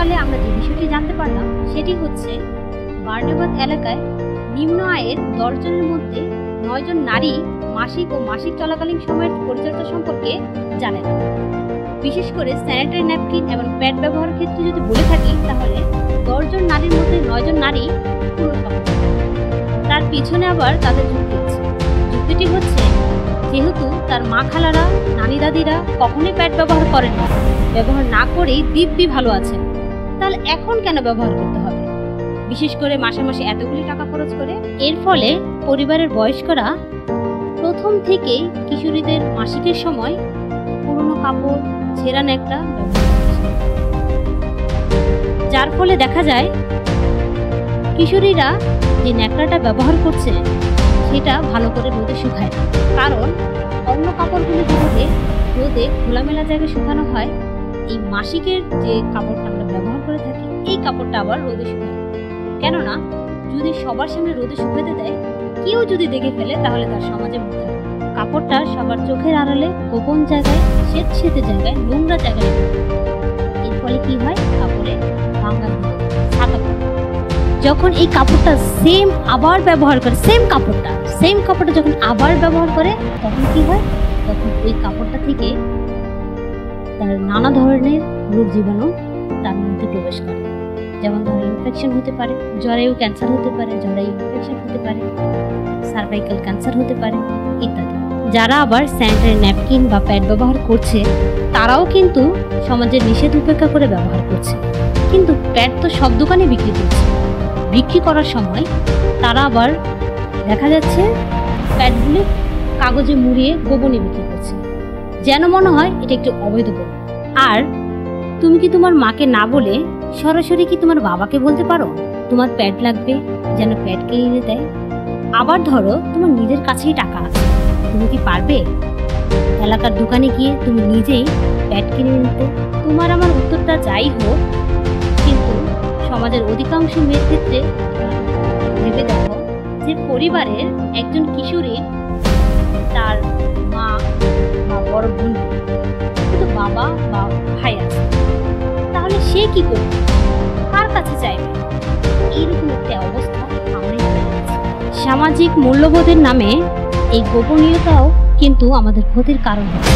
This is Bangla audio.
তদন্তকালে আমরা যে বিষয়টি জানতে পারলাম সেটি হচ্ছে বার্নেবাদ এলাকায় নিম্ন আয়ের 10 জনের মধ্যে 9 জন নারী মাসিক ও মাসিক চলাকালীন সময়ের পরিচর্যা সম্পর্কে জানেন। বিশেষ করে স্যানিটারি ন্যাপকিন এবং প্যাড ব্যবহারের ক্ষেত্রে যদি বলে থাকি তাহলে 10 জন নারীর মধ্যে 9 জন নারী পুরুষ কাপড়। তার পিছনে আবার তাদের যুক্তি আছে। যুক্তিটি হচ্ছে যেহেতু তার মা খালারা নানি দাদিরা কখনোই প্যাড ব্যবহার করেন না, ব্যবহার না করেই দিব্যি ভালো আছেন, তাহলে এখন কেন ব্যবহার করতে হবে, বিশেষ করে মাসে মাসে এতগুলি টাকা খরচ করে। এর ফলে পরিবারের বয়স্করা প্রথম থেকেই কিশোরীদের মাসিকের সময় পুরনো কাপড় ছেঁড়া ন্যাকড়া ব্যবহার করছে, যার ফলে দেখা যায় কিশোরীরা যে ন্যাকড়াটা ব্যবহার করছে সেটা ভালো করে রোদে শুকায় না। কারণ অন্য কাপড়গুলো যেভাবে রোদে খোলামেলা জায়গায় শুকানো হয়, এই মাসিকের যে কাপড়টা আমরা ব্যবহার করে থাকি এই কাপড়টা আবার রোদে শুকায়। কেননা যদি সবার সামনে রোদে শুকাতে দেয়, কেউ যদি দেখে ফেলে তাহলে তার সমাজে মুখ থাকবে। কাপড়টা সবার চোখের আড়ালে গোপন জায়গায়, স্বেচ্ছেতে জায়গায়, নোংরা জায়গায়, এর ফলে কি হয়, কাপড়ে ভাঙা ছাতা পড়ে। যখন এই কাপড়টা সেম আবার ব্যবহার করে, সেম কাপড়টা যখন আবার ব্যবহার করে তখন কি হয়, তখন ওই কাপড়টা থেকে তার নানা ধরনের রোগ জীবাণু তার মধ্যে প্রবেশ করে। যেমন ধরো ইনফেকশন হতে পারে, জরায়ু ক্যান্সার হতে পারে, জরায়ু ইনফেকশন হতে পারে, সার্ভাইকাল ক্যান্সার হতে পারে ইত্যাদি। যারা আবার স্যানিটারি ন্যাপকিন বা প্যাড ব্যবহার করছে তারাও কিন্তু সমাজের নিষেধ উপেক্ষা করে ব্যবহার করছে। কিন্তু প্যাড তো সব দোকানে বিক্রি করছে, বিক্রি করার সময় তারা আবার দেখা যাচ্ছে প্যাডগুলি কাগজে মুড়িয়ে গোপনে বিক্রি করছে, যেন মনে হয় এটা একটু অবৈধ পণ্য। আর তুমি কি তোমার মাকে না বলে সরাসরি কি তোমার বাবাকে বলতে পারো তোমার প্যাড লাগবে, যেন প্যাড কিনে এনে দেয়? আবার ধরো তোমার নিজের কাছেই টাকা আছে, তুমি কি পারবে এলাকার দোকানে গিয়ে তুমি নিজেই প্যাড কিনে নিতে? তোমার আমার উত্তরটা যাই হোক, কিন্তু সমাজের অধিকাংশ মেয়ের ক্ষেত্রে ভেবে দেখো যে পরিবারের একজন কিশোরীর তার মা বা বড় বোন, কিন্তু বাবা বা ভাই আছে, তাহলে সে কি করবে, কার কাছে চাইবে? এইরকম একটা অবস্থা আমরা সামাজিক মূল্যবোধের নামে এই গোপনীয়তাও কিন্তু আমাদের ক্ষতির কারণ হচ্ছে।